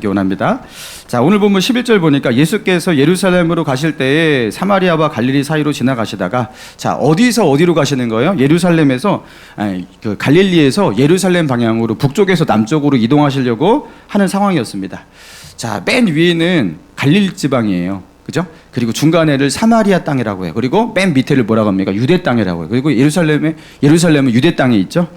되기 원합니다. 자, 오늘 본문 11절 보니까 예수께서 예루살렘으로 가실 때에 사마리아와 갈릴리 사이로 지나가시다가, 자, 어디서 어디로 가시는 거예요? 예루살렘에서, 갈릴리에서 예루살렘 방향으로 북쪽에서 남쪽으로 이동하시려고 하는 상황이었습니다. 자, 맨 위에는 갈릴리 지방이에요. 그죠? 그리고 중간에를 사마리아 땅이라고 해요. 그리고 맨 밑에를 뭐라고 합니까? 유대 땅이라고 해요. 그리고 예루살렘은 유대 땅에 있죠.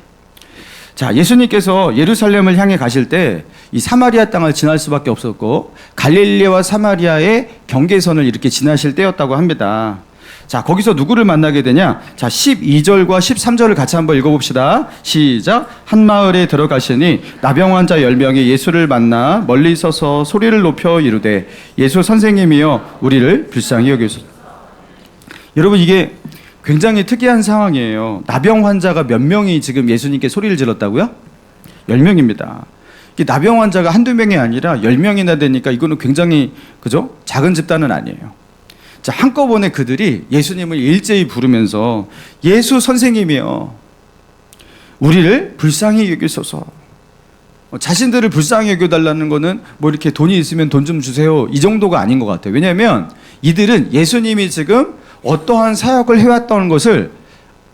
자, 예수님께서 예루살렘을 향해 가실 때 이 사마리아 땅을 지날 수밖에 없었고 갈릴리와 사마리아의 경계선을 이렇게 지나실 때였다고 합니다. 자, 거기서 누구를 만나게 되냐? 자, 12절과 13절을 같이 한번 읽어봅시다. 시작. 한 마을에 들어가시니 나병 환자 10명이 예수를 만나 멀리 서서 소리를 높여 이르되 예수 선생님이여 우리를 불쌍히 여기소서. 여러분, 이게 굉장히 특이한 상황이에요. 나병 환자가 몇 명이 지금 예수님께 소리를 질렀다고요? 10명입니다. 이 나병 환자가 한두 명이 아니라 10명이나 되니까 이거는 굉장히, 그죠? 작은 집단은 아니에요. 자, 한꺼번에 그들이 예수님을 일제히 부르면서 예수 선생님이여 우리를 불쌍히 여기소서. 자신들을 불쌍히 여겨달라는 거는 뭐 이렇게 돈이 있으면 돈 좀 주세요 이 정도가 아닌 것 같아요. 왜냐하면 이들은 예수님이 지금 어떠한 사역을 해왔던 것을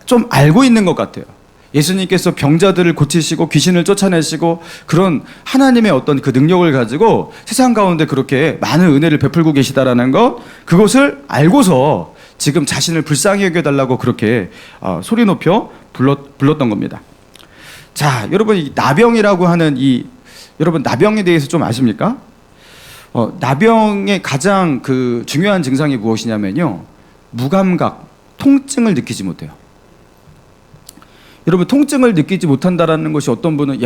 좀 알고 있는 것 같아요. 예수님께서 병자들을 고치시고 귀신을 쫓아내시고 그런 하나님의 어떤 그 능력을 가지고 세상 가운데 그렇게 많은 은혜를 베풀고 계시다라는 것, 그것을 알고서 지금 자신을 불쌍히 여겨달라고 그렇게 소리 높여 불렀던 겁니다. 자, 여러분, 이 나병이라고 하는 여러분 나병에 대해서 좀 아십니까? 나병의 가장 그 중요한 증상이 무엇이냐면요, 무감각, 통증을 느끼지 못해요. 여러분, 통증을 느끼지 못한다라는 것이 어떤 분은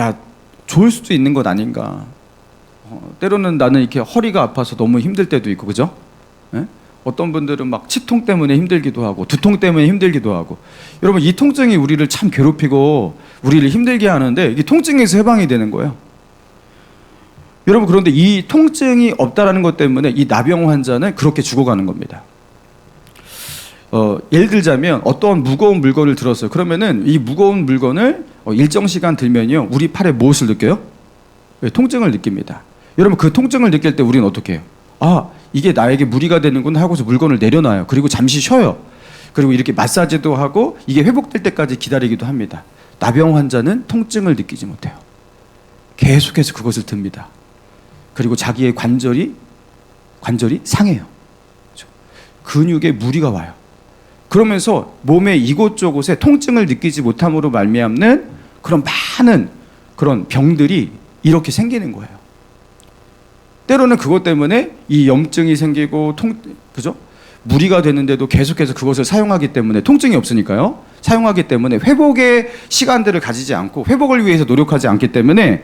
좋을 수도 있는 것 아닌가. 때로는 나는 이렇게 허리가 아파서 너무 힘들 때도 있고, 그죠? 예? 어떤 분들은 막 치통 때문에 힘들기도 하고 두통 때문에 힘들기도 하고. 여러분, 이 통증이 우리를 참 괴롭히고 우리를 힘들게 하는데 이 통증에서 해방이 되는 거예요. 여러분, 그런데 이 통증이 없다라는 것 때문에 이 나병 환자는 그렇게 죽어가는 겁니다. 예를 들자면 어떤 무거운 물건을 들었어요. 그러면은 이 무거운 물건을 일정 시간 들면요, 우리 팔에 무엇을 느껴요? 통증을 느낍니다. 여러분, 그 통증을 느낄 때 우리는 어떻게 해요? 이게 나에게 무리가 되는구나 하고서 물건을 내려놔요. 그리고 잠시 쉬어요. 그리고 이렇게 마사지도 하고 이게 회복될 때까지 기다리기도 합니다. 나병 환자는 통증을 느끼지 못해요. 계속해서 그것을 듭니다. 그리고 자기의 관절이 상해요. 근육에 무리가 와요. 그러면서 몸의 이곳저곳에 통증을 느끼지 못함으로 말미암는 그런 많은 그런 병들이 이렇게 생기는 거예요. 때로는 그것 때문에 이 염증이 생기고 그죠? 무리가 되는데도 계속해서 그것을 사용하기 때문에, 통증이 없으니까요, 사용하기 때문에 회복의 시간들을 가지지 않고 회복을 위해서 노력하지 않기 때문에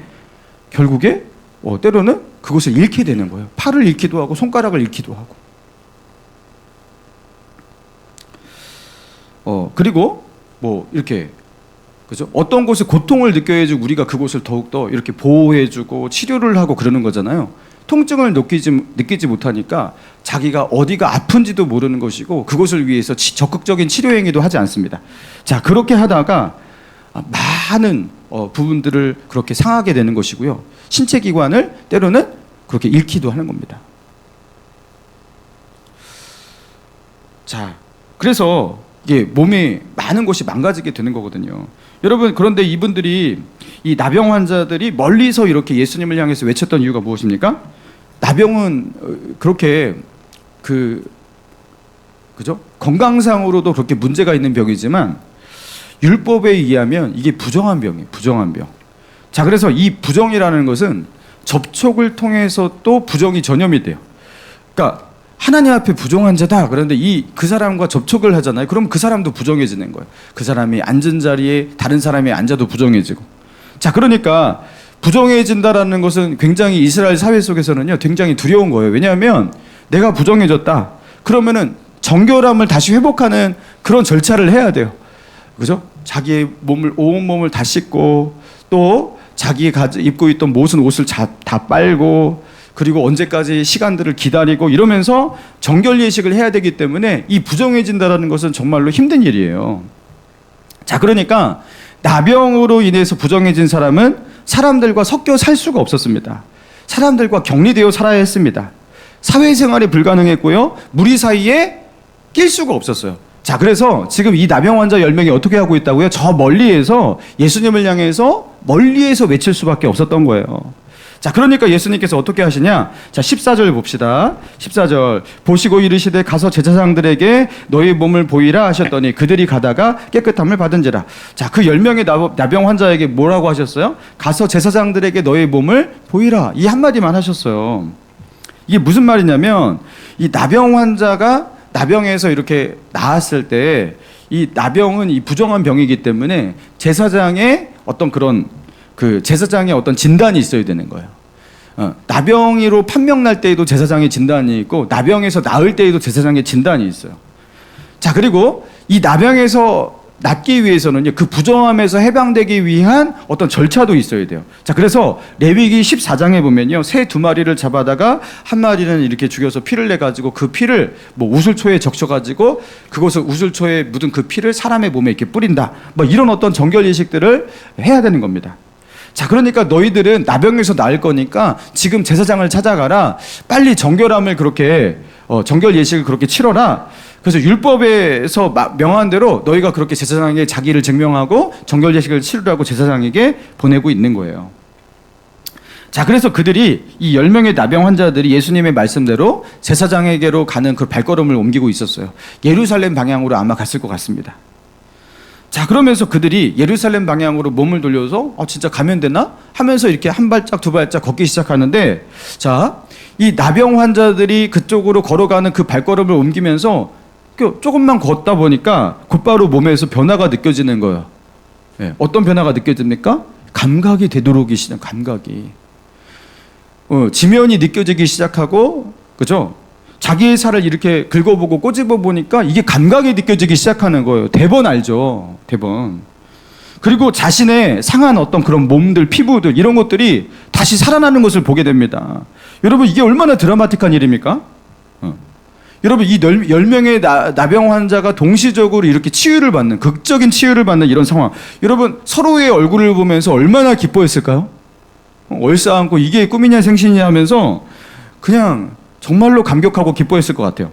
결국에 때로는 그것을 잃게 되는 거예요. 팔을 잃기도 하고 손가락을 잃기도 하고. 그리고 뭐 이렇게, 그죠? 어떤 곳에 고통을 느껴야지 우리가 그곳을 더욱더 이렇게 보호해주고 치료를 하고 그러는 거잖아요. 통증을 느끼지 못하니까 자기가 어디가 아픈지도 모르는 것이고 그것을 위해서 적극적인 치료 행위도 하지 않습니다. 자, 그렇게 하다가 많은 부분들을 그렇게 상하게 되는 것이고요, 신체 기관을 때로는 그렇게 잃기도 하는 겁니다. 자, 그래서 이게 몸에 많은 것이 망가지게 되는 거거든요. 여러분, 그런데 이분들이, 이 나병 환자들이 멀리서 이렇게 예수님을 향해서 외쳤던 이유가 무엇입니까? 나병은 그렇게 그죠? 건강상으로도 그렇게 문제가 있는 병이지만 율법에 의하면 이게 부정한 병이에요. 부정한 병. 자, 그래서 이 부정이라는 것은 접촉을 통해서 또 부정이 전염이 돼요. 그러니까 하나님 앞에 부정한 자다. 그런데 그 사람과 접촉을 하잖아요. 그럼 그 사람도 부정해지는 거예요. 그 사람이 앉은 자리에 다른 사람이 앉아도 부정해지고. 자, 그러니까 부정해진다라는 것은 굉장히 이스라엘 사회 속에서는요, 굉장히 두려운 거예요. 왜냐하면 내가 부정해졌다. 그러면은 정결함을 다시 회복하는 그런 절차를 해야 돼요. 그죠? 자기의 온 몸을 다 씻고, 또 자기가 입고 있던 모든 옷을 다 빨고, 그리고 언제까지 시간들을 기다리고 이러면서 정결 예식을 해야 되기 때문에 이 부정해진다라는 것은 정말로 힘든 일이에요. 자, 그러니까 나병으로 인해서 부정해진 사람은 사람들과 섞여 살 수가 없었습니다. 사람들과 격리되어 살아야 했습니다. 사회생활이 불가능했고요. 무리 사이에 낄 수가 없었어요. 자, 그래서 지금 이 나병 환자 10명이 어떻게 하고 있다고요? 저 멀리에서 예수님을 향해서 멀리에서 외칠 수밖에 없었던 거예요. 자, 그러니까 예수님께서 어떻게 하시냐? 자, 14절 봅시다. 14절. 보시고 이르시되 가서 제사장들에게 너희 몸을 보이라 하셨더니 그들이 가다가 깨끗함을 받은지라. 자, 그 10명의 나병 환자에게 뭐라고 하셨어요? 가서 제사장들에게 너희 몸을 보이라. 이 한마디만 하셨어요. 이게 무슨 말이냐면 이 나병 환자가 나병에서 이렇게 나았을 때 이 나병은 이 부정한 병이기 때문에 제사장의 어떤 그런 제사장의 어떤 진단이 있어야 되는 거예요. 나병으로 판명 날 때에도 제사장의 진단이 있고 나병에서 나을 때에도 제사장의 진단이 있어요. 자, 그리고 이 나병에서 낫기 위해서는 그 부정함에서 해방되기 위한 어떤 절차도 있어야 돼요. 자, 그래서 레위기 14장에 보면요, 새 2마리를 잡아다가 한 마리는 이렇게 죽여서 피를 내 가지고 그 피를 뭐 우슬초에 적셔 가지고 그것을 우슬초에 묻은 그 피를 사람의 몸에 이렇게 뿌린다. 뭐 이런 어떤 정결 예식들을 해야 되는 겁니다. 자, 그러니까 너희들은 나병에서 나을 거니까 지금 제사장을 찾아가라. 빨리 정결함을 그렇게 정결 예식을 그렇게 치러라. 그래서 율법에서 명한 대로 너희가 그렇게 제사장에게 자기를 증명하고 정결 예식을 치르라고 제사장에게 보내고 있는 거예요. 자, 그래서 그들이 이 10명의 나병 환자들이 예수님의 말씀대로 제사장에게로 가는 그 발걸음을 옮기고 있었어요. 예루살렘 방향으로 아마 갔을 것 같습니다. 자, 그러면서 그들이 예루살렘 방향으로 몸을 돌려서 진짜 가면 되나? 하면서 이렇게 한 발짝 두 발짝 걷기 시작하는데, 자, 이 나병 환자들이 그쪽으로 걸어가는 그 발걸음을 옮기면서 조금만 걷다 보니까 곧바로 몸에서 변화가 느껴지는 거예요. 네, 어떤 변화가 느껴집니까? 감각이 되도록이 시작, 감각이. 지면이 느껴지기 시작하고, 그죠? 자기의 살을 이렇게 긁어보고 꼬집어 보니까 이게 감각이 느껴지기 시작하는 거예요. 대번 알죠? 대번. 그리고 자신의 상한 어떤 그런 몸들, 피부들, 이런 것들이 다시 살아나는 것을 보게 됩니다. 여러분, 이게 얼마나 드라마틱한 일입니까? 여러분, 이 10명의 나병 환자가 동시적으로 이렇게 치유를 받는, 극적인 치유를 받는 이런 상황. 여러분, 서로의 얼굴을 보면서 얼마나 기뻐했을까요? 얼싸안고 이게 꿈이냐 생신이냐 하면서 그냥 정말로 감격하고 기뻐했을 것 같아요.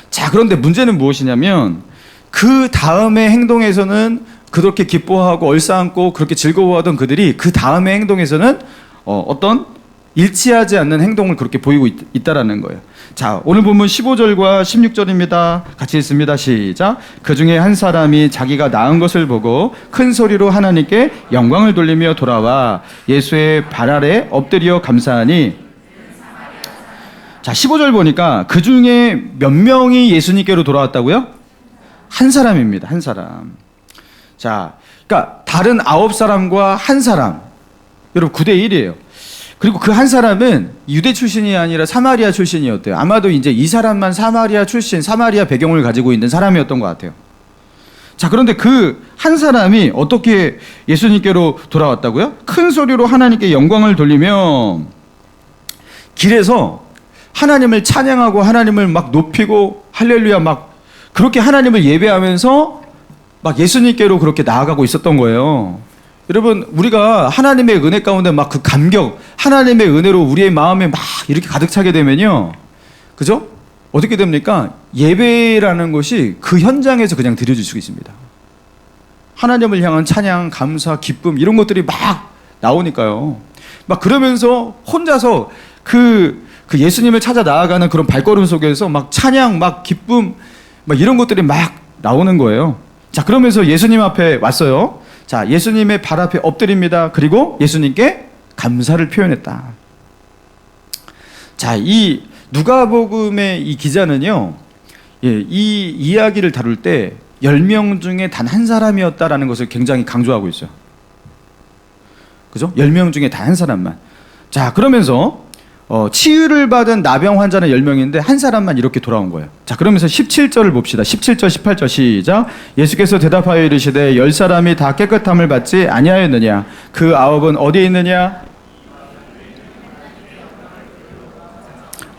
자, 그런데 문제는 무엇이냐면 그 다음의 행동에서는 그렇게 기뻐하고 얼싸안고 그렇게 즐거워하던 그들이 그 다음의 행동에서는 어떤 일치하지 않는 행동을 그렇게 보이고 있다라는 거예요. 자, 오늘 본문 15절과 16절입니다. 같이 읽습니다. 시작. 그 중에 한 사람이 자기가 나은 것을 보고 큰 소리로 하나님께 영광을 돌리며 돌아와 예수의 발 아래 엎드려 감사하니. 자, 15절 보니까 그 중에 몇 명이 예수님께로 돌아왔다고요? 한 사람입니다. 한 사람. 자, 그러니까 다른 9사람과 한 사람. 여러분 9대 1이에요. 그리고 그 한 사람은 유대 출신이 아니라 사마리아 출신이었대요. 아마도 이제 이 사람만 사마리아 출신, 사마리아 배경을 가지고 있는 사람이었던 것 같아요. 자, 그런데 그 한 사람이 어떻게 예수님께로 돌아왔다고요? 큰 소리로 하나님께 영광을 돌리며 길에서 하나님을 찬양하고 하나님을 막 높이고 할렐루야 막 그렇게 하나님을 예배하면서 막 예수님께로 그렇게 나아가고 있었던 거예요. 여러분, 우리가 하나님의 은혜 가운데 막 그 감격, 하나님의 은혜로 우리의 마음에 막 이렇게 가득 차게 되면요, 그죠? 어떻게 됩니까? 예배라는 것이 그 현장에서 그냥 드려질 수 있습니다. 하나님을 향한 찬양, 감사, 기쁨 이런 것들이 막 나오니까요. 막 그러면서 혼자서 그 예수님을 찾아 나아가는 그런 발걸음 속에서 막 찬양, 막 기쁨, 막 이런 것들이 막 나오는 거예요. 자, 그러면서 예수님 앞에 왔어요. 자, 예수님의 발 앞에 엎드립니다. 그리고 예수님께 감사를 표현했다. 자, 이 누가복음의 이 기자는요, 이 이야기를 다룰 때 10명 중에 단 한 사람이었다라는 것을 굉장히 강조하고 있어요. 그죠? 10명 중에 단 한 사람만. 자, 그러면서 치유를 받은 나병 환자는 10명인데 한 사람만 이렇게 돌아온 거예요. 자, 그러면서 17절을 봅시다. 17절, 18절 시작. 예수께서 대답하여 이르시되 10사람이 다 깨끗함을 받지 아니하였느냐? 그 9은 어디에 있느냐?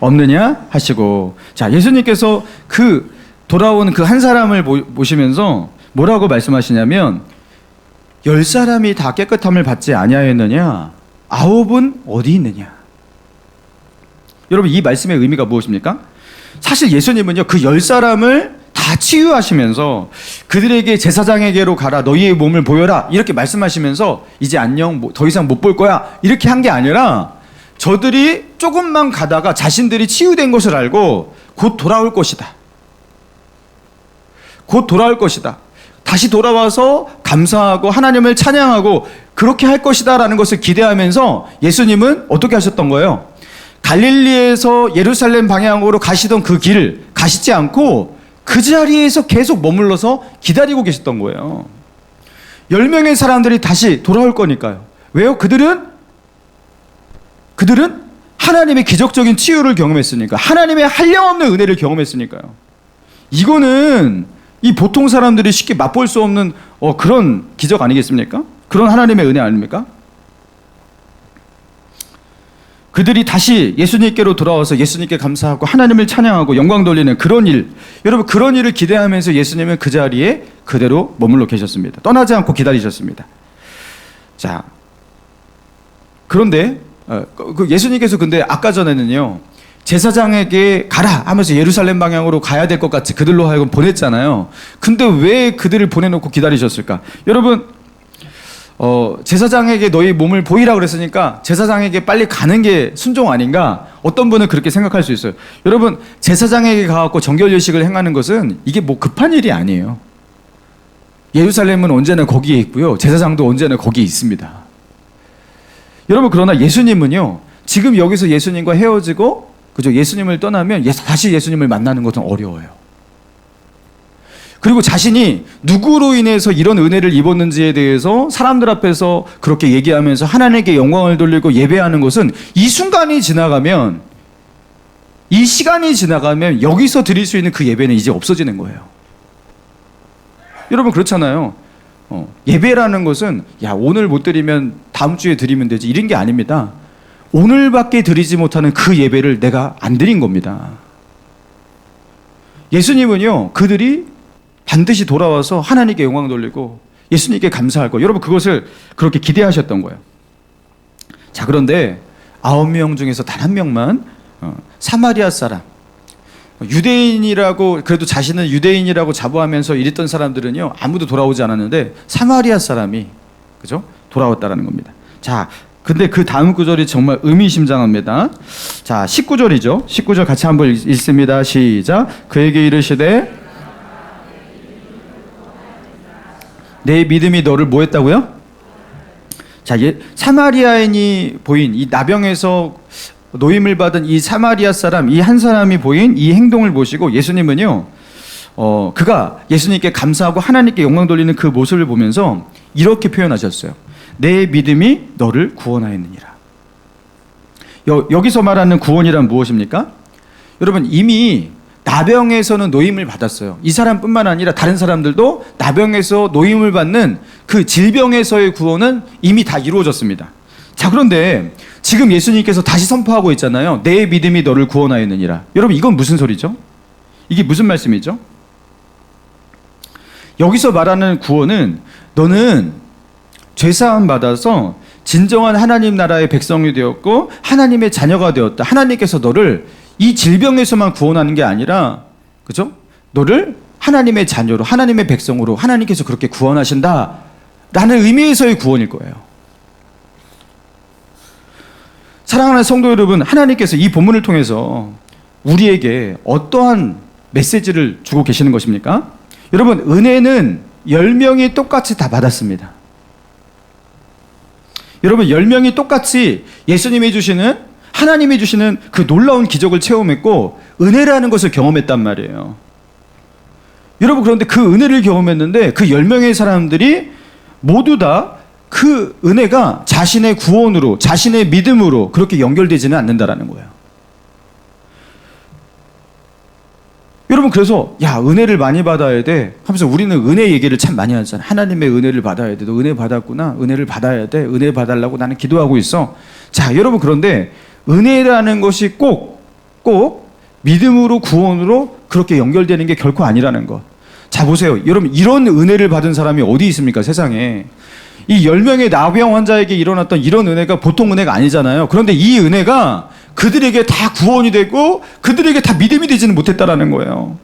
없느냐? 하시고. 자, 예수님께서 그 돌아온 그 한 사람을 보시면서 뭐라고 말씀하시냐면 10사람이 다 깨끗함을 받지 아니하였느냐? 9은 어디 있느냐? 여러분, 이 말씀의 의미가 무엇입니까? 사실 예수님은요, 그 10사람을 다 치유하시면서 그들에게 제사장에게로 가라, 너희의 몸을 보여라, 이렇게 말씀하시면서 이제 안녕, 더 이상 못 볼 거야, 이렇게 한 게 아니라 저들이 조금만 가다가 자신들이 치유된 것을 알고 곧 돌아올 것이다. 곧 돌아올 것이다. 다시 돌아와서 감사하고 하나님을 찬양하고 그렇게 할 것이다 라는 것을 기대하면서 예수님은 어떻게 하셨던 거예요? 갈릴리에서 예루살렘 방향으로 가시던 그 길을 가시지 않고 그 자리에서 계속 머물러서 기다리고 계셨던 거예요. 10명의 사람들이 다시 돌아올 거니까요. 왜요? 그들은 하나님의 기적적인 치유를 경험했으니까, 하나님의 한량없는 은혜를 경험했으니까요. 이거는 이 보통 사람들이 쉽게 맛볼 수 없는 그런 기적 아니겠습니까? 그런 하나님의 은혜 아닙니까? 그들이 다시 예수님께로 돌아와서 예수님께 감사하고 하나님을 찬양하고 영광 돌리는 그런 일, 여러분, 그런 일을 기대하면서 예수님은 그 자리에 그대로 머물러 계셨습니다. 떠나지 않고 기다리셨습니다. 자, 그런데 예수님께서 근데 아까 전에는요, 제사장에게 가라 하면서 예루살렘 방향으로 가야 될 것 같이 그들로 하여금 보냈잖아요. 근데 왜 그들을 보내놓고 기다리셨을까? 여러분, 제사장에게 너희 몸을 보이라 그랬으니까 제사장에게 빨리 가는 게 순종 아닌가? 어떤 분은 그렇게 생각할 수 있어요. 여러분, 제사장에게 가갖고 정결예식을 행하는 것은 이게 뭐 급한 일이 아니에요. 예루살렘은 언제나 거기에 있고요, 제사장도 언제나 거기에 있습니다. 여러분, 그러나 예수님은요, 지금 여기서 예수님과 헤어지고, 그죠, 예수님을 떠나면 다시 예수님을 만나는 것은 어려워요. 그리고 자신이 누구로 인해서 이런 은혜를 입었는지에 대해서 사람들 앞에서 그렇게 얘기하면서 하나님께 영광을 돌리고 예배하는 것은 이 순간이 지나가면, 이 시간이 지나가면 여기서 드릴 수 있는 그 예배는 이제 없어지는 거예요. 여러분, 그렇잖아요. 예배라는 것은 오늘 못 드리면 다음 주에 드리면 되지, 이런 게 아닙니다. 오늘밖에 드리지 못하는 그 예배를 내가 안 드린 겁니다. 예수님은요, 그들이 반드시 돌아와서 하나님께 영광 돌리고 예수님께 감사할 거, 여러분, 그것을 그렇게 기대하셨던 거예요. 자, 그런데 9명 중에서 단 한 명만 사마리아 사람, 유대인이라고, 그래도 자신은 유대인이라고 자부하면서 이랬던 사람들은요, 아무도 돌아오지 않았는데 사마리아 사람이, 그죠, 돌아왔다라는 겁니다. 자, 근데 그 다음 구절이 정말 의미심장합니다. 자, 19절이죠. 19절 같이 한번 읽습니다. 시작. 그에게 이르시되 내 믿음이 너를 뭐 했다고요? 자, 사마리아인이 보인 이 나병에서 노임을 받은 이 사마리아 사람, 이 한 사람이 보인 이 행동을 보시고 예수님은요, 그가 예수님께 감사하고 하나님께 영광 돌리는 그 모습을 보면서 이렇게 표현하셨어요. 내 믿음이 너를 구원하였느니라. 여기서 말하는 구원이란 무엇입니까? 여러분, 이미 나병에서는 노임을 받았어요. 이 사람뿐만 아니라 다른 사람들도 나병에서 노임을 받는 그 질병에서의 구원은 이미 다 이루어졌습니다. 자, 그런데 지금 예수님께서 다시 선포하고 있잖아요. 내 믿음이 너를 구원하였느니라. 여러분, 이건 무슨 소리죠? 이게 무슨 말씀이죠? 여기서 말하는 구원은 너는 죄사함 받아서 진정한 하나님 나라의 백성이 되었고 하나님의 자녀가 되었다. 하나님께서 너를 이 질병에서만 구원하는 게 아니라, 그죠? 너를 하나님의 자녀로, 하나님의 백성으로 하나님께서 그렇게 구원하신다 라는 의미에서의 구원일 거예요. 사랑하는 성도 여러분, 하나님께서 이 본문을 통해서 우리에게 어떠한 메시지를 주고 계시는 것입니까? 여러분, 은혜는 10명이 똑같이 다 받았습니다. 여러분, 10명이 똑같이 예수님이 주시는, 하나님이 주시는 그 놀라운 기적을 체험했고 은혜라는 것을 경험했단 말이에요. 여러분, 그런데 그 은혜를 경험했는데 그 10명의 사람들이 모두 다 그 은혜가 자신의 구원으로, 자신의 믿음으로 그렇게 연결되지는 않는다라는 거예요. 여러분, 그래서 은혜를 많이 받아야 돼 하면서 우리는 은혜 얘기를 참 많이 하잖아요. 하나님의 은혜를 받아야 돼. 너 은혜 받았구나. 은혜를 받아야 돼. 은혜 받으려고 나는 기도하고 있어. 자, 여러분, 그런데 은혜라는 것이 꼭 믿음으로, 구원으로 그렇게 연결되는 게 결코 아니라는 것. 자, 보세요. 여러분, 이런 은혜를 받은 사람이 어디 있습니까, 세상에? 이 10명의 나병 환자에게 일어났던 이런 은혜가 보통 은혜가 아니잖아요. 그런데 이 은혜가 그들에게 다 구원이 되고 그들에게 다 믿음이 되지는 못했다라는 거예요.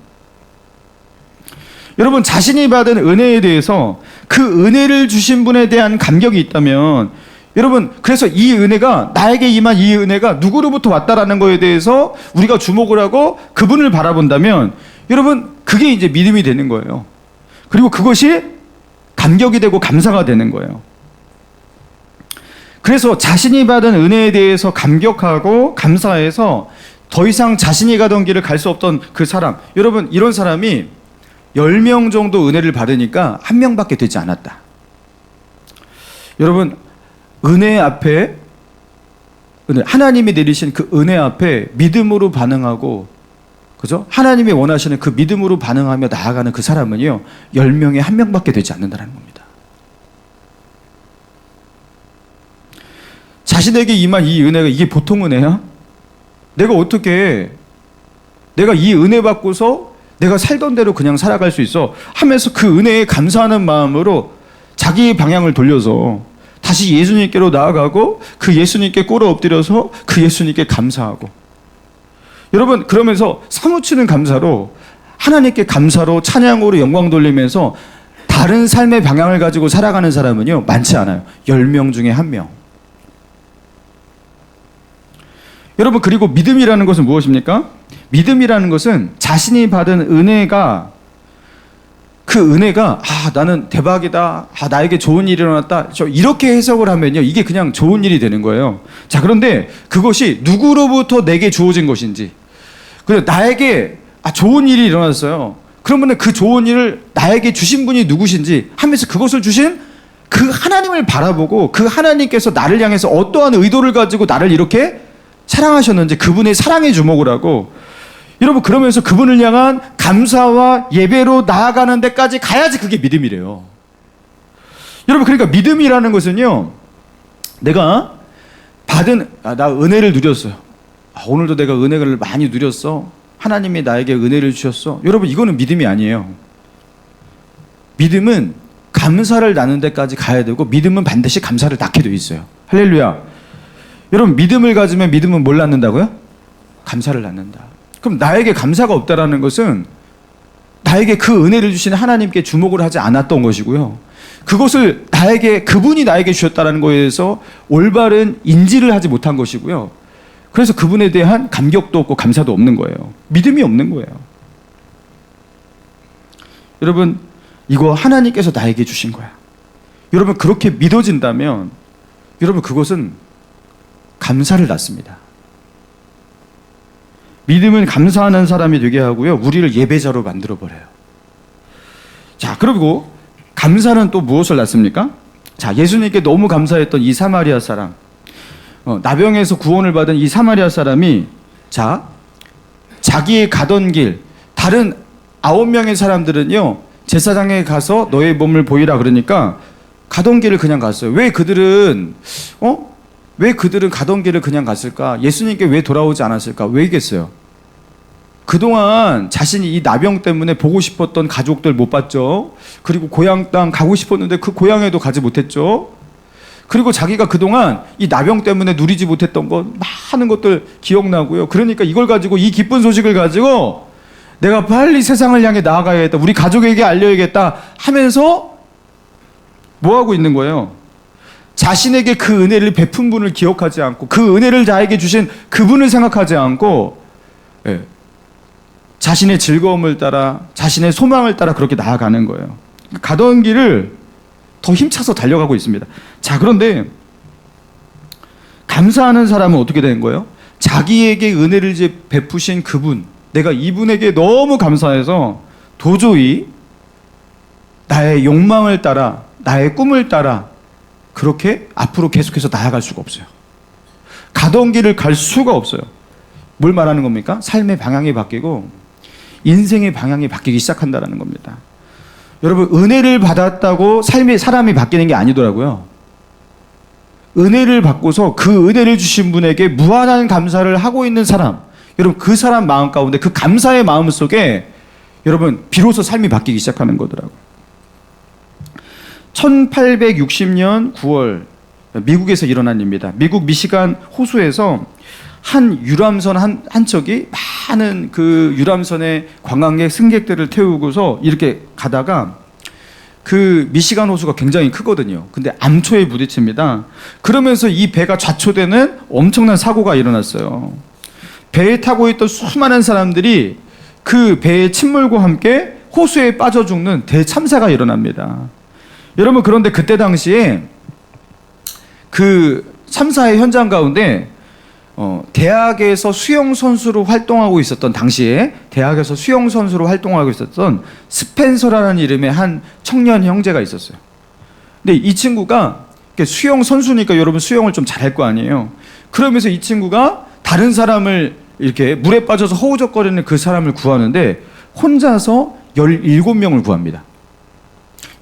여러분, 자신이 받은 은혜에 대해서 그 은혜를 주신 분에 대한 감격이 있다면, 여러분, 그래서 이 은혜가, 나에게 임한 이 은혜가 누구로부터 왔다라는 거에 대해서 우리가 주목을 하고 그분을 바라본다면, 여러분, 그게 이제 믿음이 되는 거예요. 그리고 그것이 감격이 되고 감사가 되는 거예요. 그래서 자신이 받은 은혜에 대해서 감격하고 감사해서 더 이상 자신이 가던 길을 갈 수 없던 그 사람, 여러분, 이런 사람이 10명 정도 은혜를 받으니까 1명밖에 되지 않았다. 여러분, 은혜 앞에, 하나님이 내리신 그 은혜 앞에 믿음으로 반응하고, 그죠? 하나님이 원하시는 그 믿음으로 반응하며 나아가는 그 사람은요, 10명에 1명밖에 되지 않는다는 겁니다. 자신에게 임한 이 은혜가 이게 보통 은혜야? 내가 어떻게, 내가 이 은혜 받고서 내가 살던 대로 그냥 살아갈 수 있어 하면서 그 은혜에 감사하는 마음으로 자기의 방향을 돌려서 다시 예수님께로 나아가고 그 예수님께 꿇어 엎드려서 그 예수님께 감사하고, 여러분, 그러면서 사무치는 감사로, 하나님께 감사로, 찬양으로 영광 돌리면서 다른 삶의 방향을 가지고 살아가는 사람은요, 많지 않아요. 10명 중에 1명. 여러분, 그리고 믿음이라는 것은 무엇입니까? 믿음이라는 것은 자신이 받은 은혜가, 그 은혜가 나는 대박이다, 나에게 좋은 일이 일어났다, 이렇게 해석을 하면요, 이게 그냥 좋은 일이 되는 거예요. 자, 그런데 그것이 누구로부터 내게 주어진 것인지, 그래서 나에게 좋은 일이 일어났어요. 그러면 그 좋은 일을 나에게 주신 분이 누구신지 하면서 그것을 주신 그 하나님을 바라보고, 그 하나님께서 나를 향해서 어떠한 의도를 가지고 나를 이렇게 사랑하셨는지 그분의 사랑에 주목을 하고, 여러분, 그러면서 그분을 향한 감사와 예배로 나아가는 데까지 가야지 그게 믿음이래요. 여러분, 그러니까 믿음이라는 것은요, 내가 받은, 나 은혜를 누렸어요. 오늘도 내가 은혜를 많이 누렸어. 하나님이 나에게 은혜를 주셨어. 여러분, 이거는 믿음이 아니에요. 믿음은 감사를 나누는 데까지 가야 되고, 믿음은 반드시 감사를 낳게 돼 있어요. 할렐루야. 여러분, 믿음을 가지면 믿음은 뭘 낳는다고요? 감사를 낳는다. 그럼 나에게 감사가 없다라는 것은 나에게 그 은혜를 주신 하나님께 주목을 하지 않았던 것이고요. 그것을 그분이 나에게 주셨다는 것에 대해서 올바른 인지를 하지 못한 것이고요. 그래서 그분에 대한 감격도 없고 감사도 없는 거예요. 믿음이 없는 거예요. 여러분, 이거 하나님께서 나에게 주신 거야. 여러분, 그렇게 믿어진다면 여러분, 그것은 감사를 낳습니다. 믿음은 감사하는 사람이 되게 하고요, 우리를 예배자로 만들어버려요. 자, 그리고 감사는 또 무엇을 낳습니까? 자, 예수님께 너무 감사했던 이 사마리아 사람, 나병에서 구원을 받은 이 사마리아 사람이, 자, 자기의 가던 길, 다른 9명의 사람들은요, 제사장에 가서 너의 몸을 보이라 그러니까 가던 길을 그냥 갔어요. 왜 그들은 가던 길을 그냥 갔을까? 예수님께 왜 돌아오지 않았을까? 왜겠어요? 그동안 자신이 이 나병 때문에 보고 싶었던 가족들 못 봤죠. 그리고 고향 땅 가고 싶었는데 그 고향에도 가지 못했죠. 그리고 자기가 그동안 이 나병 때문에 누리지 못했던 것, 많은 것들 기억나고요. 그러니까 이걸 가지고, 이 기쁜 소식을 가지고 내가 빨리 세상을 향해 나아가야겠다, 우리 가족에게 알려야겠다 하면서 뭐 하고 있는 거예요? 자신에게 그 은혜를 베푼 분을 기억하지 않고, 그 은혜를 나에게 주신 그분을 생각하지 않고, 자신의 즐거움을 따라, 자신의 소망을 따라 그렇게 나아가는 거예요. 가던 길을 더 힘차서 달려가고 있습니다. 자, 그런데 감사하는 사람은 어떻게 되는 거예요? 자기에게 은혜를 베푸신 그분, 내가 이분에게 너무 감사해서 도저히 나의 욕망을 따라, 나의 꿈을 따라 그렇게 앞으로 계속해서 나아갈 수가 없어요. 가던 길을 갈 수가 없어요. 뭘 말하는 겁니까? 삶의 방향이 바뀌고 인생의 방향이 바뀌기 시작한다는 겁니다. 여러분, 은혜를 받았다고 사람이 바뀌는 게 아니더라고요. 은혜를 받고서 그 은혜를 주신 분에게 무한한 감사를 하고 있는 사람, 여러분, 그 사람 마음 가운데, 그 감사의 마음 속에 여러분 비로소 삶이 바뀌기 시작하는 거더라고요. 1860년 9월 미국에서 일어난 일입니다. 미국 미시간 호수에서 한 유람선 한 척이 많은 그 유람선의 관광객 승객들을 태우고서 이렇게 가다가 그 미시간 호수가 굉장히 크거든요. 근데 암초에 부딪힙니다. 그러면서 이 배가 좌초되는 엄청난 사고가 일어났어요. 배에 타고 있던 수많은 사람들이 그 배의 침몰과 함께 호수에 빠져 죽는 대참사가 일어납니다. 여러분, 그런데 그때 당시에 그 참사의 현장 가운데 대학에서 수영 선수로 활동하고 있었던, 당시에 대학에서 수영 선수로 활동하고 있었던 스펜서라는 이름의 한 청년 형제가 있었어요. 근데 이 친구가 수영 선수니까 여러분 수영을 좀 잘할 거 아니에요. 그러면서 이 친구가 다른 사람을 이렇게 물에 빠져서 허우적거리는 그 사람을 구하는데 혼자서 17명을 구합니다.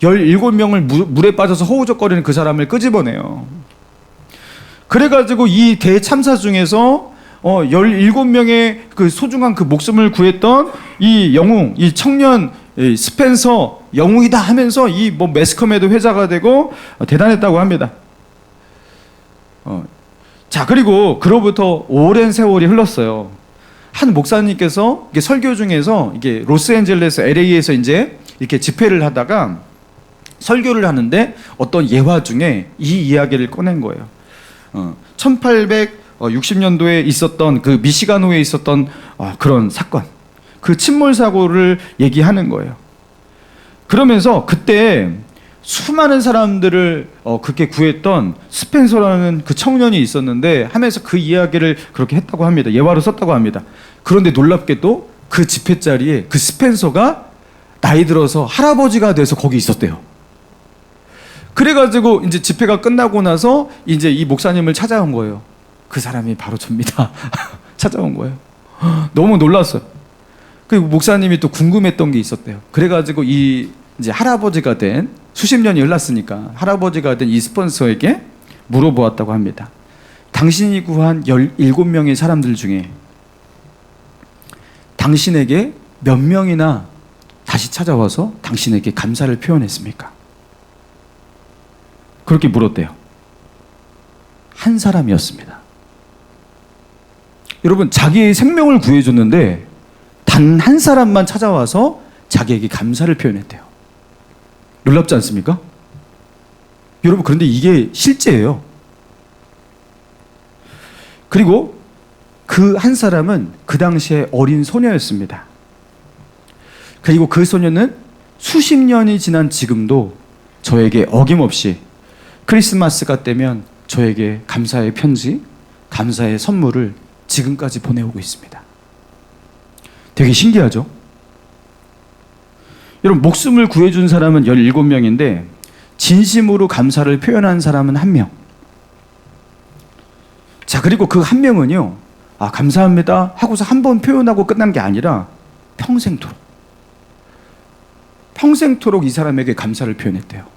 17명을 물에 빠져서 허우적거리는 그 사람을 끄집어내요. 그래가지고 이 대참사 중에서 17명의 그 소중한 그 목숨을 구했던 이 영웅, 이 청년 스펜서 영웅이다 하면서 이 뭐 매스컴에도 회자가 되고 대단했다고 합니다. 자, 그리고 그로부터 오랜 세월이 흘렀어요. 한 목사님께서 이게 설교 중에서 이게 로스앤젤레스 LA에서 이제 이렇게 집회를 하다가 설교를 하는데 어떤 예화 중에 이 이야기를 꺼낸 거예요. 1860년도에 있었던 그 미시간호에 있었던 그런 사건, 그 침몰 사고를 얘기하는 거예요. 그러면서 그때 수많은 사람들을 그렇게 구했던 스펜서라는 그 청년이 있었는데 하면서 그 이야기를 그렇게 했다고 합니다. 예화로 썼다고 합니다. 그런데 놀랍게도 그 집회 자리에 그 스펜서가 나이 들어서 할아버지가 돼서 거기 있었대요. 그래가지고 이제 집회가 끝나고 나서 이제 이 목사님을 찾아온 거예요. 그 사람이 바로 접니다. 찾아온 거예요. 너무 놀랐어요. 그리고 목사님이 또 궁금했던 게 있었대요. 그래가지고 이 이제 할아버지가 된, 수십 년이 흘렀으니까 할아버지가 된 이 스폰서에게 물어보았다고 합니다. 당신이 구한 17명의 사람들 중에 당신에게 몇 명이나 다시 찾아와서 당신에게 감사를 표현했습니까? 그렇게 물었대요. 한 사람이었습니다. 여러분, 자기의 생명을 구해줬는데 단 한 사람만 찾아와서 자기에게 감사를 표현했대요. 놀랍지 않습니까? 여러분, 그런데 이게 실제예요. 그리고 그 한 사람은 그 당시에 어린 소녀였습니다. 그리고 그 소녀는 수십 년이 지난 지금도 저에게 어김없이 크리스마스가 되면 저에게 감사의 편지, 감사의 선물을 지금까지 보내오고 있습니다. 되게 신기하죠? 여러분, 목숨을 구해준 사람은 17명인데 진심으로 감사를 표현한 사람은 1명. 자, 그리고 그 1명은요, 감사합니다 하고서 한 번 표현하고 끝난 게 아니라 평생토록 이 사람에게 감사를 표현했대요.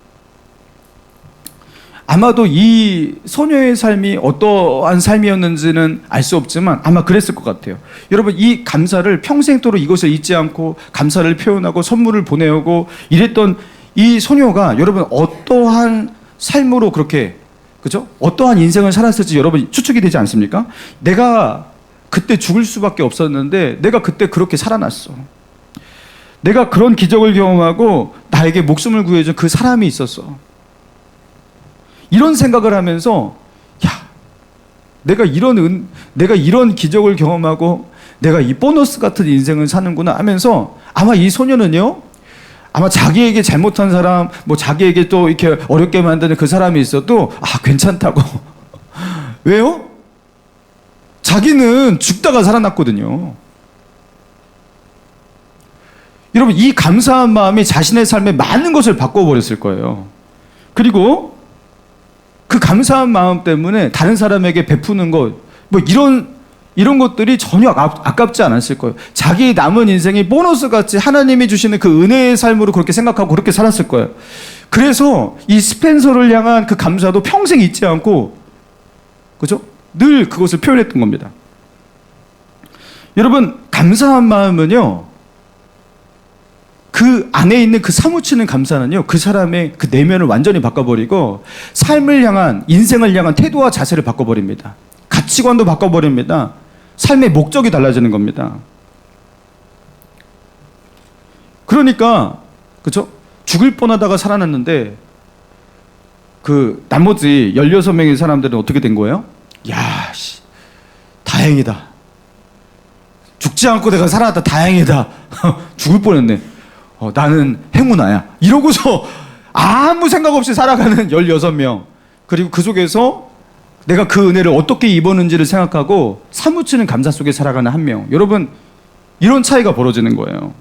아마도 이 소녀의 삶이 어떠한 삶이었는지는 알 수 없지만 아마 그랬을 것 같아요. 여러분, 이 감사를 평생토록 이것을 잊지 않고 감사를 표현하고 선물을 보내오고 이랬던 이 소녀가 여러분 어떠한 삶으로 그렇게, 그죠? 어떠한 인생을 살았을지 여러분 추측이 되지 않습니까? 내가 그때 죽을 수밖에 없었는데 내가 그때 그렇게 살아났어. 내가 그런 기적을 경험하고 나에게 목숨을 구해준 그 사람이 있었어. 이런 생각을 하면서 내가 이런 기적을 경험하고 내가 이 보너스 같은 인생을 사는구나 하면서 아마 이 소녀는요, 아마 자기에게 잘못한 사람, 뭐 자기에게 또 이렇게 어렵게 만드는 그 사람이 있어도 괜찮다고. 왜요? 자기는 죽다가 살아났거든요. 여러분, 이 감사한 마음이 자신의 삶에 많은 것을 바꿔버렸을 거예요. 그리고 그 감사한 마음 때문에 다른 사람에게 베푸는 것, 뭐 이런 것들이 전혀 아깝지 않았을 거예요. 자기 남은 인생이 보너스 같이 하나님이 주시는 그 은혜의 삶으로 그렇게 생각하고 그렇게 살았을 거예요. 그래서 이 스펜서를 향한 그 감사도 평생 잊지 않고, 그죠? 늘 그것을 표현했던 겁니다. 여러분, 감사한 마음은요, 그 안에 있는 그 사무치는 감사는요, 그 사람의 그 내면을 완전히 바꿔버리고 삶을 향한, 인생을 향한 태도와 자세를 바꿔버립니다. 가치관도 바꿔버립니다. 삶의 목적이 달라지는 겁니다. 그러니까 그렇죠? 죽을 뻔하다가 살아났는데 그 나머지 16명의 사람들은 어떻게 된 거예요? 야, 씨, 다행이다. 죽지 않고 내가 살아났다. 다행이다. 죽을 뻔했네. 나는 행운아야. 이러고서 아무 생각 없이 살아가는 16명. 그리고 그 속에서 내가 그 은혜를 어떻게 입었는지를 생각하고 사무치는 감사 속에 살아가는 한 명. 여러분, 이런 차이가 벌어지는 거예요.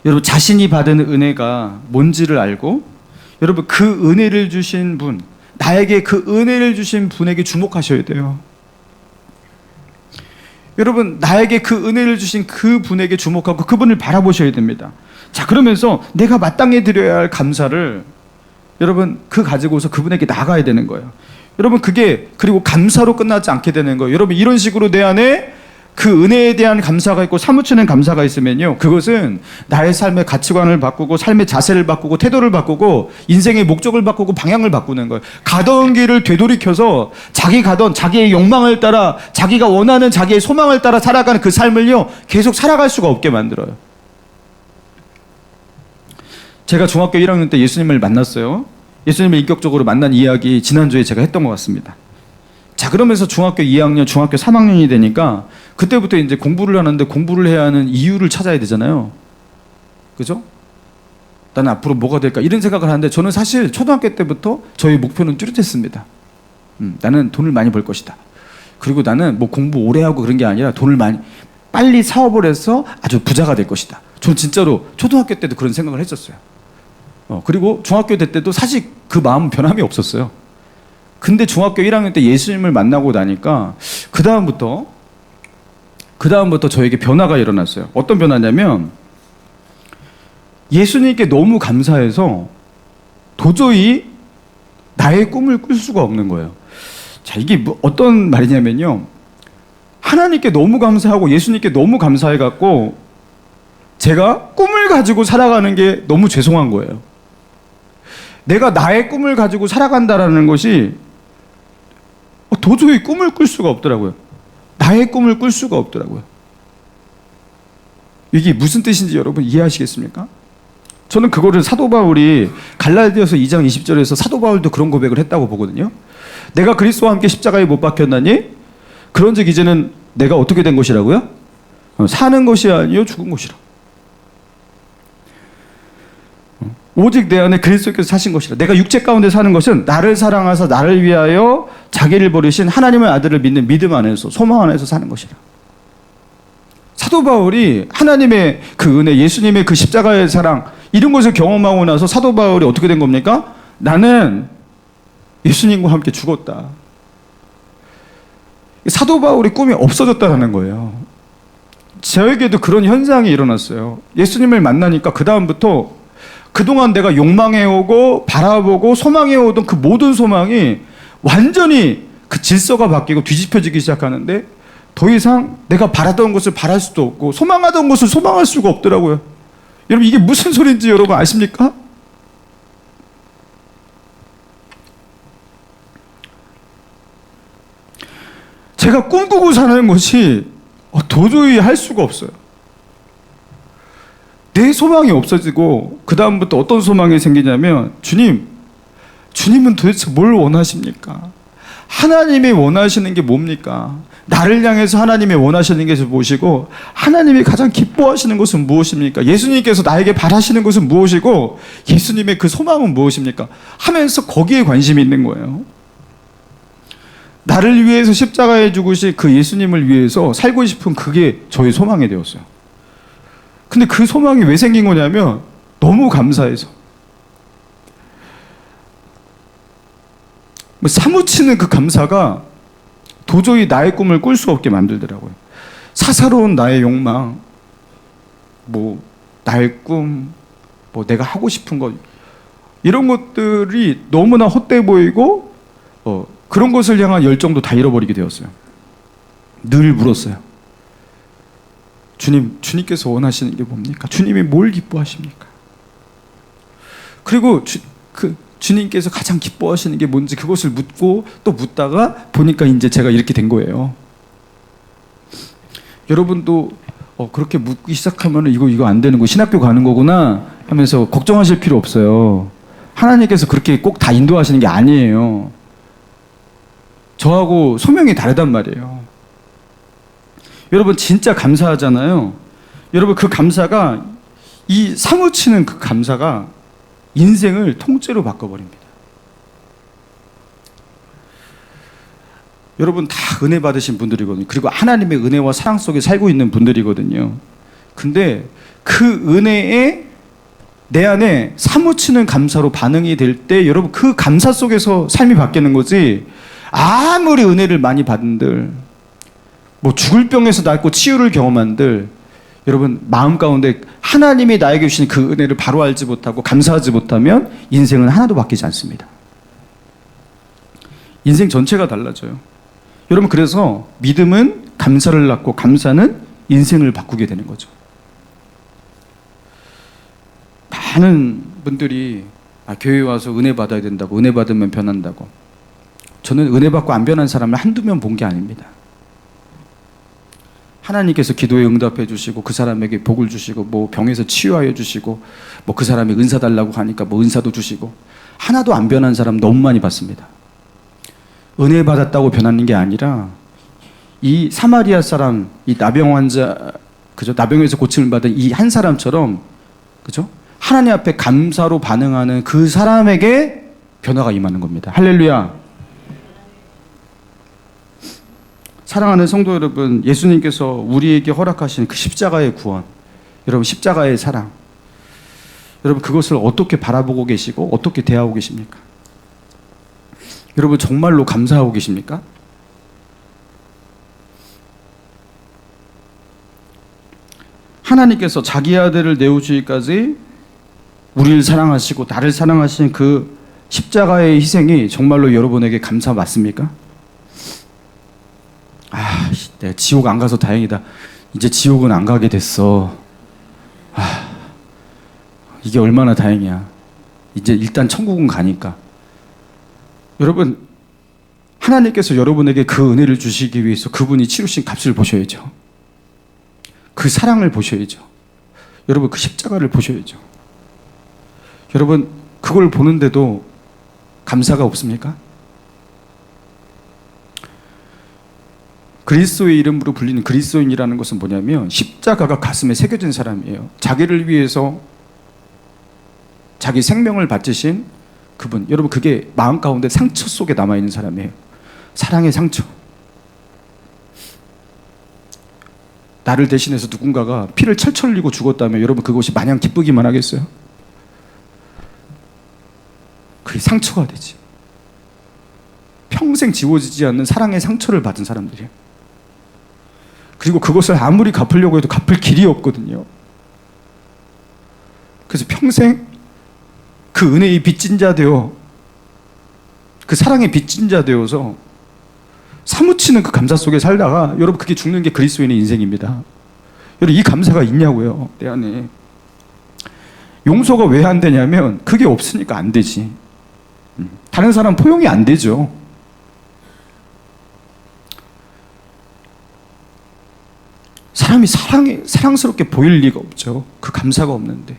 여러분, 자신이 받은 은혜가 뭔지를 알고, 여러분, 그 은혜를 주신 분, 나에게 그 은혜를 주신 분에게 주목하셔야 돼요. 여러분, 나에게 그 은혜를 주신 그 분에게 주목하고 그분을 바라보셔야 됩니다. 자, 그러면서 내가 마땅히 드려야 할 감사를 여러분, 그 가지고서 그분에게 나가야 되는 거예요. 여러분, 그게 그리고 감사로 끝나지 않게 되는 거예요. 여러분, 이런 식으로 내 안에 그 은혜에 대한 감사가 있고 사무치는 감사가 있으면요, 그것은 나의 삶의 가치관을 바꾸고 삶의 자세를 바꾸고 태도를 바꾸고 인생의 목적을 바꾸고 방향을 바꾸는 거예요. 가던 길을 되돌이켜서 자기 가던 자기의 욕망을 따라 자기가 원하는 자기의 소망을 따라 살아가는 그 삶을요, 계속 살아갈 수가 없게 만들어요. 제가 중학교 1학년 때 예수님을 만났어요. 예수님을 인격적으로 만난 이야기 지난주에 제가 했던 것 같습니다. 자, 그러면서 중학교 2학년, 중학교 3학년이 되니까 그때부터 이제 공부를 하는데 공부를 해야 하는 이유를 찾아야 되잖아요. 그죠? 나는 앞으로 뭐가 될까? 이런 생각을 하는데 저는 사실 초등학교 때부터 저희 목표는 뚜렷했습니다. 나는 돈을 많이 벌 것이다. 그리고 나는 뭐 공부 오래 하고 그런 게 아니라 돈을 빨리 사업을 해서 아주 부자가 될 것이다. 저는 진짜로 초등학교 때도 그런 생각을 했었어요. 그리고 중학교 때도 사실 그 마음은 변함이 없었어요. 근데 중학교 1학년 때 예수님을 만나고 나니까 그 다음부터 저에게 변화가 일어났어요. 어떤 변화냐면 예수님께 너무 감사해서 도저히 나의 꿈을 꿀 수가 없는 거예요. 자, 이게 어떤 말이냐면요, 하나님께 너무 감사하고 예수님께 너무 감사해갖고 제가 꿈을 가지고 살아가는 게 너무 죄송한 거예요. 내가 나의 꿈을 가지고 살아간다라는 것이 도저히 꿈을 꿀 수가 없더라고요. 나의 꿈을 꿀 수가 없더라고요. 이게 무슨 뜻인지 여러분 이해하시겠습니까? 저는 그거를 사도 바울이 갈라디아서 2장 20절에서 사도 바울도 그런 고백을 했다고 보거든요. 내가 그리스도와 함께 십자가에 못 박혔나니 그런즉 이제는 내가 어떻게 된 것이라고요? 사는 것이 아니요 죽은 것이라. 오직 내 안에 그리스도께서 사신 것이라. 내가 육체 가운데 사는 것은 나를 사랑하사 나를 위하여 자기를 버리신 하나님의 아들을 믿는 믿음 안에서, 소망 안에서 사는 것이라. 사도 바울이 하나님의 그 은혜, 예수님의 그 십자가의 사랑, 이런 것을 경험하고 나서 사도 바울이 어떻게 된 겁니까? 나는 예수님과 함께 죽었다. 사도 바울의 꿈이 없어졌다는 거예요. 저에게도 그런 현상이 일어났어요. 예수님을 만나니까 그 다음부터 그동안 내가 욕망해오고 바라보고 소망해오던 그 모든 소망이 완전히 그 질서가 바뀌고 뒤집혀지기 시작하는데 더 이상 내가 바라던 것을 바랄 수도 없고 소망하던 것을 소망할 수가 없더라고요. 여러분, 이게 무슨 소리인지 여러분 아십니까? 제가 꿈꾸고 사는 것이 도저히 할 수가 없어요. 내 소망이 없어지고 그 다음부터 어떤 소망이 생기냐면 주님은 도대체 뭘 원하십니까? 하나님이 원하시는 게 뭡니까? 나를 향해서 하나님이 원하시는 게 무엇이고 하나님이 가장 기뻐하시는 것은 무엇입니까? 예수님께서 나에게 바라시는 것은 무엇이고 예수님의 그 소망은 무엇입니까? 하면서 거기에 관심이 있는 거예요. 나를 위해서 십자가에 죽으신 그 예수님을 위해서 살고 싶은 그게 저의 소망이 되었어요. 근데 그 소망이 왜 생긴 거냐면 너무 감사해서 사무치는 그 감사가 도저히 나의 꿈을 꿀 수 없게 만들더라고요. 사사로운 나의 욕망, 나의 꿈, 내가 하고 싶은 것, 이런 것들이 너무나 헛되어 보이고 그런 것을 향한 열정도 다 잃어버리게 되었어요. 늘 물었어요. 주님께서 원하시는 게 뭡니까? 주님이 뭘 기뻐하십니까? 그리고 주님께서 가장 기뻐하시는 게 뭔지 그것을 묻고 또 묻다가 보니까 이제 제가 이렇게 된 거예요. 여러분도 그렇게 묻기 시작하면 이거 안 되는 거, 신학교 가는 거구나 하면서 걱정하실 필요 없어요. 하나님께서 그렇게 꼭 다 인도하시는 게 아니에요. 저하고 소명이 다르단 말이에요. 여러분 진짜 감사하잖아요. 여러분 그 감사가, 이 사무치는 그 감사가 인생을 통째로 바꿔버립니다. 여러분 다 은혜 받으신 분들이거든요. 그리고 하나님의 은혜와 사랑 속에 살고 있는 분들이거든요. 근데 그 은혜에 내 안에 사무치는 감사로 반응이 될 때 여러분 그 감사 속에서 삶이 바뀌는 거지, 아무리 은혜를 많이 받은들, 뭐 죽을 병에서 낫고 치유를 경험한들, 여러분 마음 가운데 하나님이 나에게 주신 그 은혜를 바로 알지 못하고 감사하지 못하면 인생은 하나도 바뀌지 않습니다. 인생 전체가 달라져요. 여러분 그래서 믿음은 감사를 낳고 감사는 인생을 바꾸게 되는 거죠. 많은 분들이 교회에 와서 은혜 받아야 된다고, 은혜 받으면 변한다고. 저는 은혜 받고 안 변한 사람을 한두 명 본 게 아닙니다. 하나님께서 기도에 응답해 주시고 그 사람에게 복을 주시고 뭐 병에서 치유하여 주시고 뭐 그 사람이 은사 달라고 하니까 뭐 은사도 주시고, 하나도 안 변한 사람 너무 많이 봤습니다. 은혜 받았다고 변하는 게 아니라 이 사마리아 사람, 이 나병 환자, 그죠? 나병에서 고침을 받은 이 한 사람처럼, 그죠? 하나님 앞에 감사로 반응하는 그 사람에게 변화가 임하는 겁니다. 할렐루야. 사랑하는 성도 여러분, 예수님께서 우리에게 허락하신 그 십자가의 구원, 여러분 십자가의 사랑, 여러분 그것을 어떻게 바라보고 계시고 어떻게 대하고 계십니까? 여러분 정말로 감사하고 계십니까? 하나님께서 자기 아들을 내어주기까지 우리를 사랑하시고 나를 사랑하신 그 십자가의 희생이 정말로 여러분에게 감사 맞습니까? 내가 지옥 안 가서 다행이다. 이제 지옥은 안 가게 됐어. 이게 얼마나 다행이야. 이제 일단 천국은 가니까. 여러분, 하나님께서 여러분에게 그 은혜를 주시기 위해서 그분이 치르신 값을 보셔야죠. 그 사랑을 보셔야죠. 여러분 그 십자가를 보셔야죠. 여러분 그걸 보는데도 감사가 없습니까? 그리스도의 이름으로 불리는 그리스도인이라는 것은 뭐냐면 십자가가 가슴에 새겨진 사람이에요. 자기를 위해서 자기 생명을 바치신 그분. 여러분 그게 마음 가운데 상처 속에 남아있는 사람이에요. 사랑의 상처. 나를 대신해서 누군가가 피를 철철 흘리고 죽었다면 여러분 그것이 마냥 기쁘기만 하겠어요? 그게 상처가 되지. 평생 지워지지 않는 사랑의 상처를 받은 사람들이에요. 그리고 그것을 아무리 갚으려고 해도 갚을 길이 없거든요. 그래서 평생 그 은혜의 빚진 자 되어, 그 사랑의 빚진 자 되어서 사무치는 그 감사 속에 살다가 여러분 그게 죽는 게 그리스도인의 인생입니다. 여러분 이 감사가 있냐고요, 내 안에. 용서가 왜 안 되냐면 그게 없으니까 안 되지. 다른 사람 포용이 안 되죠. 사람이 사랑스럽게 보일 리가 없죠. 그 감사가 없는데.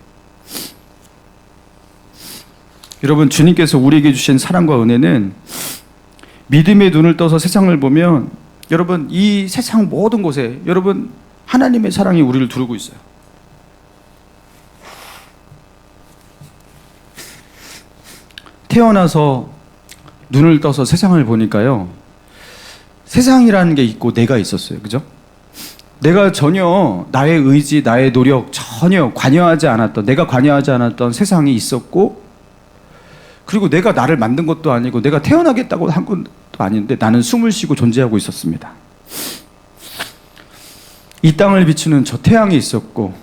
여러분 주님께서 우리에게 주신 사랑과 은혜는 믿음의 눈을 떠서 세상을 보면 여러분 이 세상 모든 곳에 여러분 하나님의 사랑이 우리를 두르고 있어요. 태어나서 눈을 떠서 세상을 보니까요, 세상이라는 게 있고 내가 있었어요. 그죠? 내가 전혀 나의 의지, 나의 노력 전혀 관여하지 않았던, 내가 관여하지 않았던 세상이 있었고, 그리고 내가 나를 만든 것도 아니고 내가 태어나겠다고 한 것도 아닌데 나는 숨을 쉬고 존재하고 있었습니다. 이 땅을 비추는 저 태양이 있었고,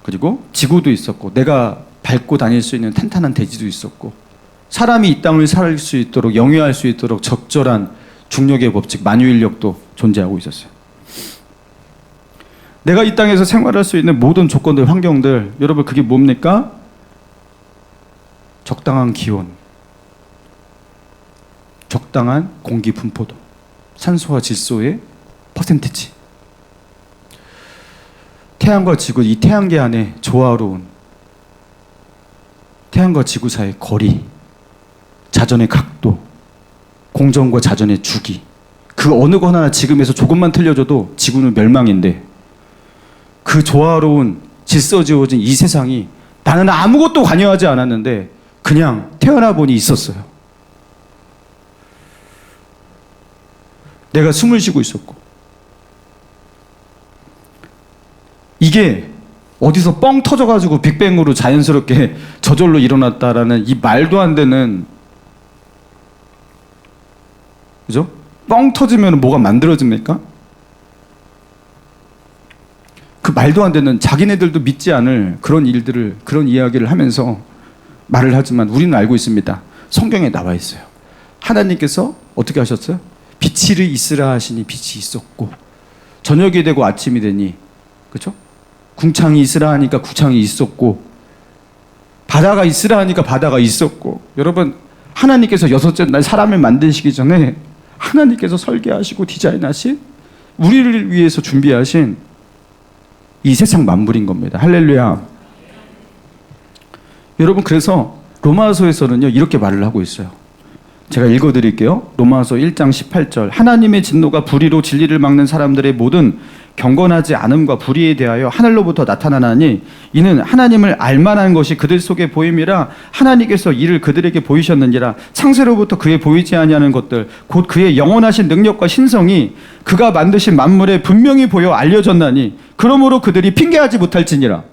그리고 지구도 있었고, 내가 밟고 다닐 수 있는 탄탄한 대지도 있었고, 사람이 이 땅을 살 수 있도록, 영위할 수 있도록 적절한 중력의 법칙, 만유인력도 존재하고 있었어요. 내가 이 땅에서 생활할 수 있는 모든 조건들, 환경들, 여러분 그게 뭡니까? 적당한 기온, 적당한 공기 분포도, 산소와 질소의 퍼센티지. 태양과 지구, 이 태양계 안에 조화로운 태양과 지구 사이의 거리, 자전의 각도, 공전과 자전의 주기, 그 어느 거 하나 지금에서 조금만 틀려져도 지구는 멸망인데, 그 조화로운 질서지어진 이 세상이 나는 아무것도 관여하지 않았는데 그냥 태어나 보니 있었어요. 내가 숨을 쉬고 있었고, 이게 어디서 뻥 터져가지고 빅뱅으로 자연스럽게 저절로 일어났다라는 이 말도 안 되는, 그죠? 뻥 터지면 뭐가 만들어집니까? 그 말도 안 되는, 자기네들도 믿지 않을 그런 일들을, 그런 이야기를 하면서 말을 하지만 우리는 알고 있습니다. 성경에 나와 있어요. 하나님께서 어떻게 하셨어요? 빛이 있으라 하시니 빛이 있었고, 저녁이 되고 아침이 되니, 그렇죠? 궁창이 있으라 하니까 궁창이 있었고, 바다가 있으라 하니까 바다가 있었고. 여러분, 하나님께서 여섯째 날 사람을 만드시기 전에 하나님께서 설계하시고 디자인하신, 우리를 위해서 준비하신 이 세상 만물인 겁니다. 할렐루야. 여러분, 그래서 로마서에서는요 이렇게 말을 하고 있어요. 제가 읽어드릴게요. 로마서 1장 18절. 하나님의 진노가 불의로 진리를 막는 사람들의 모든 경건하지 않음과 불의에 대하여 하늘로부터 나타나나니 이는 하나님을 알만한 것이 그들 속에 보임이라 하나님께서 이를 그들에게 보이셨느니라. 창세로부터 그의 보이지 아니하는 것들 곧 그의 영원하신 능력과 신성이 그가 만드신 만물에 분명히 보여 알려졌나니 그러므로 그들이 핑계하지 못할지니라.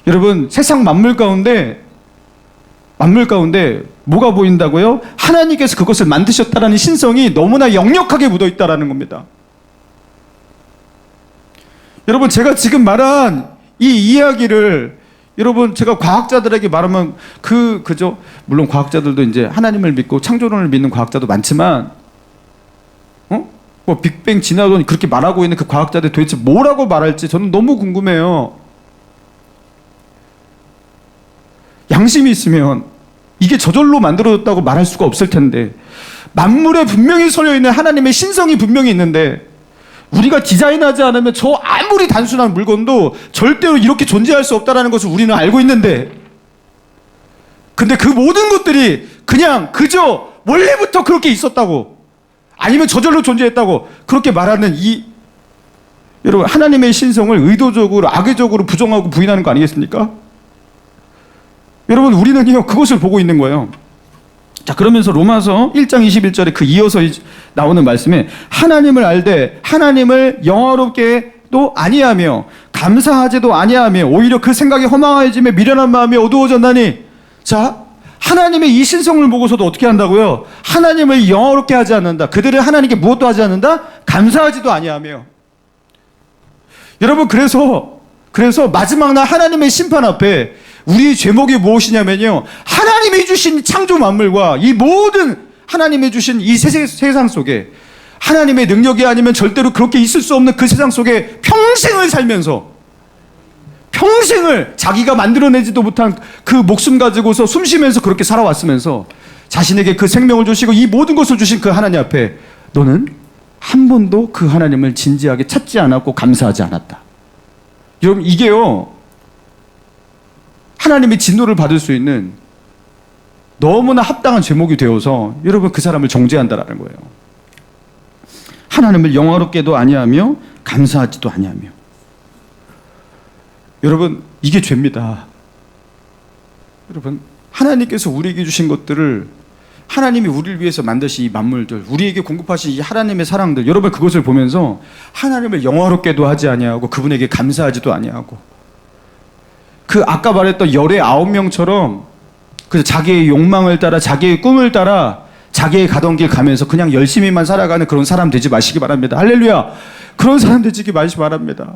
여러분, 세상 만물 가운데 뭐가 보인다고요? 하나님께서 그것을 만드셨다라는 신성이 너무나 역력하게 묻어있다라는 겁니다. 여러분, 제가 지금 말한 이 이야기를 여러분, 제가 과학자들에게 말하면 그죠? 물론 과학자들도 이제 하나님을 믿고 창조론을 믿는 과학자도 많지만, 뭐 빅뱅 진화론 그렇게 말하고 있는 그 과학자들 도대체 뭐라고 말할지 저는 너무 궁금해요. 양심이 있으면 이게 저절로 만들어졌다고 말할 수가 없을 텐데, 만물에 분명히 서려 있는 하나님의 신성이 분명히 있는데 우리가 디자인하지 않으면 저 아무리 단순한 물건도 절대로 이렇게 존재할 수 없다는 것을 우리는 알고 있는데, 근데 그 모든 것들이 그냥 그저 원래부터 그렇게 있었다고, 아니면 저절로 존재했다고 그렇게 말하는 이, 여러분, 하나님의 신성을 의도적으로 악의적으로 부정하고 부인하는 거 아니겠습니까? 여러분, 우리는요 그것을 보고 있는 거예요. 자, 그러면서 로마서 1장 21절에 그 이어서 나오는 말씀에 하나님을 알되 하나님을 영화롭게도 아니하며 감사하지도 아니하며 오히려 그 생각이 허망해지며 미련한 마음이 어두워졌나니. 자, 하나님의 이 신성을 보고서도 어떻게 한다고요? 하나님을 영화롭게 하지 않는다. 그들은 하나님께 무엇도 하지 않는다? 감사하지도 아니하며. 여러분, 그래서 마지막 날 하나님의 심판 앞에 우리의 죄목이 무엇이냐면요, 하나님이 주신 창조 만물과 이 모든 하나님이 주신 이 세상 속에 하나님의 능력이 아니면 절대로 그렇게 있을 수 없는 그 세상 속에 평생을 살면서, 평생을 자기가 만들어내지도 못한 그 목숨 가지고서 숨 쉬면서 그렇게 살아왔으면서 자신에게 그 생명을 주시고 이 모든 것을 주신 그 하나님 앞에 너는 한 번도 그 하나님을 진지하게 찾지 않았고 감사하지 않았다. 여러분, 이게요 하나님의 진노를 받을 수 있는 너무나 합당한 제목이 되어서 여러분, 그 사람을 정죄한다라는 거예요. 하나님을 영화롭게도 아니하며 감사하지도 아니하며. 여러분, 이게 죄입니다. 여러분, 하나님께서 우리에게 주신 것들을, 하나님이 우리를 위해서 만드신 이 만물들, 우리에게 공급하신 이 하나님의 사랑들, 여러분 그것을 보면서 하나님을 영화롭게도 하지 아니하고 그분에게 감사하지도 아니하고, 그 아까 말했던 열의 9명처럼 그 자기의 욕망을 따라 자기의 꿈을 따라 자기의 가던 길 가면서 그냥 열심히만 살아가는 그런 사람 되지 마시기 바랍니다. 할렐루야. 그런 사람 되지 마시기 바랍니다.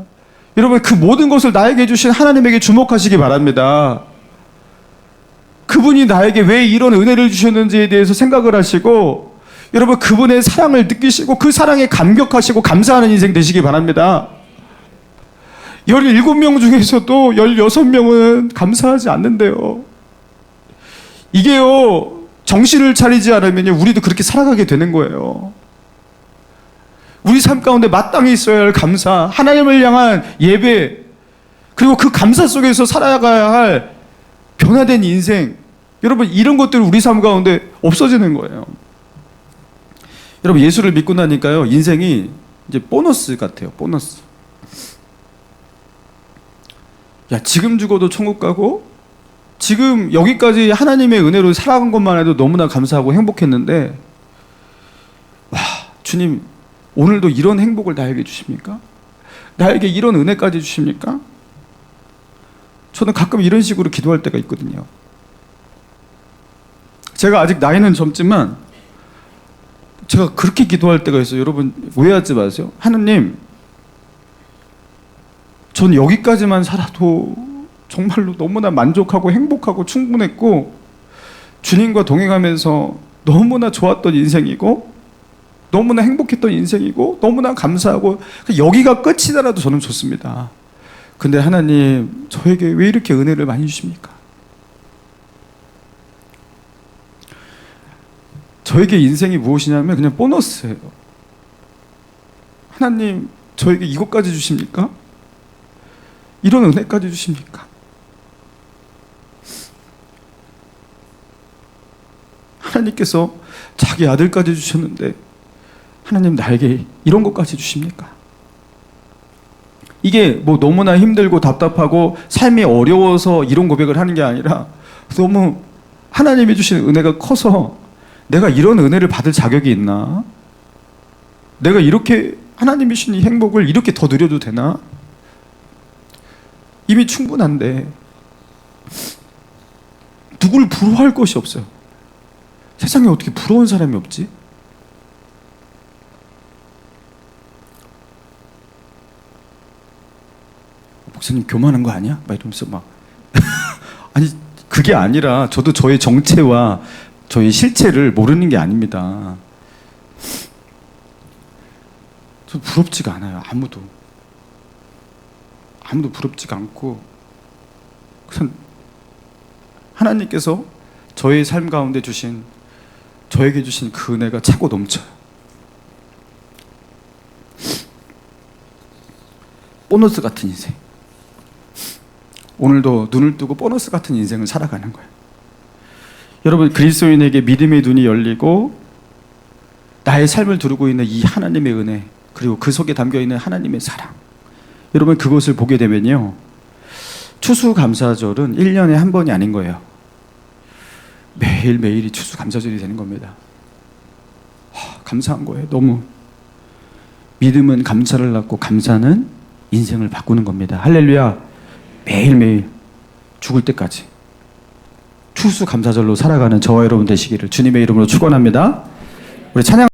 여러분, 그 모든 것을 나에게 주신 하나님에게 주목하시기 바랍니다. 그분이 나에게 왜 이런 은혜를 주셨는지에 대해서 생각을 하시고, 여러분 그분의 사랑을 느끼시고 그 사랑에 감격하시고 감사하는 인생 되시기 바랍니다. 17명 중에서도 16명은 감사하지 않는데요. 이게요, 정신을 차리지 않으면 우리도 그렇게 살아가게 되는 거예요. 우리 삶 가운데 마땅히 있어야 할 감사, 하나님을 향한 예배, 그리고 그 감사 속에서 살아가야 할 변화된 인생, 여러분 이런 것들이 우리 삶 가운데 없어지는 거예요. 여러분 예수를 믿고 나니까요, 인생이 이제 보너스 같아요. 보너스. 야, 지금 죽어도 천국 가고, 지금 여기까지 하나님의 은혜로 살아간 것만 해도 너무나 감사하고 행복했는데, 와, 주님 오늘도 이런 행복을 나에게 주십니까? 나에게 이런 은혜까지 주십니까? 저는 가끔 이런 식으로 기도할 때가 있거든요. 제가 아직 나이는 젊지만 제가 그렇게 기도할 때가 있어요. 여러분 오해하지 마세요. 하느님, 전 여기까지만 살아도 정말로 너무나 만족하고 행복하고 충분했고, 주님과 동행하면서 너무나 좋았던 인생이고, 너무나 행복했던 인생이고, 너무나 감사하고, 여기가 끝이더라도 저는 좋습니다. 근데 하나님, 저에게 왜 이렇게 은혜를 많이 주십니까? 저에게 인생이 무엇이냐면 그냥 보너스예요. 하나님, 저에게 이것까지 주십니까? 이런 은혜까지 주십니까? 하나님께서 자기 아들까지 주셨는데 하나님 나에게 이런 것까지 주십니까? 이게 뭐 너무나 힘들고 답답하고 삶이 어려워서 이런 고백을 하는 게 아니라, 너무 하나님이 주신 은혜가 커서 내가 이런 은혜를 받을 자격이 있나? 내가 이렇게 하나님이 주신 이 행복을 이렇게 더 누려도 되나? 이미 충분한데 누굴 부러워할 것이 없어요. 세상에 어떻게 부러운 사람이 없지? 목사님 교만한 거 아니야? 막 이러면서 막 아니, 그게 아니라 저도 저의 정체와 저의 실체를 모르는 게 아닙니다. 저 부럽지가 않아요. 아무도 부럽지가 않고, 그냥 하나님께서 저의 삶 가운데 저에게 주신 그 은혜가 차고 넘쳐요. 보너스 같은 인생. 오늘도 눈을 뜨고 보너스 같은 인생을 살아가는 거예요. 여러분, 그리스도인에게 믿음의 눈이 열리고 나의 삶을 두르고 있는 이 하나님의 은혜, 그리고 그 속에 담겨있는 하나님의 사랑, 여러분 그것을 보게 되면요, 추수감사절은 1년에 한 번이 아닌 거예요. 매일매일이 추수감사절이 되는 겁니다. 감사한 거예요. 너무. 믿음은 감사를 낳고 감사는 인생을 바꾸는 겁니다. 할렐루야. 매일매일 죽을 때까지 추수감사절로 살아가는 저와 여러분 되시기를 주님의 이름으로 축원합니다. 우리 찬양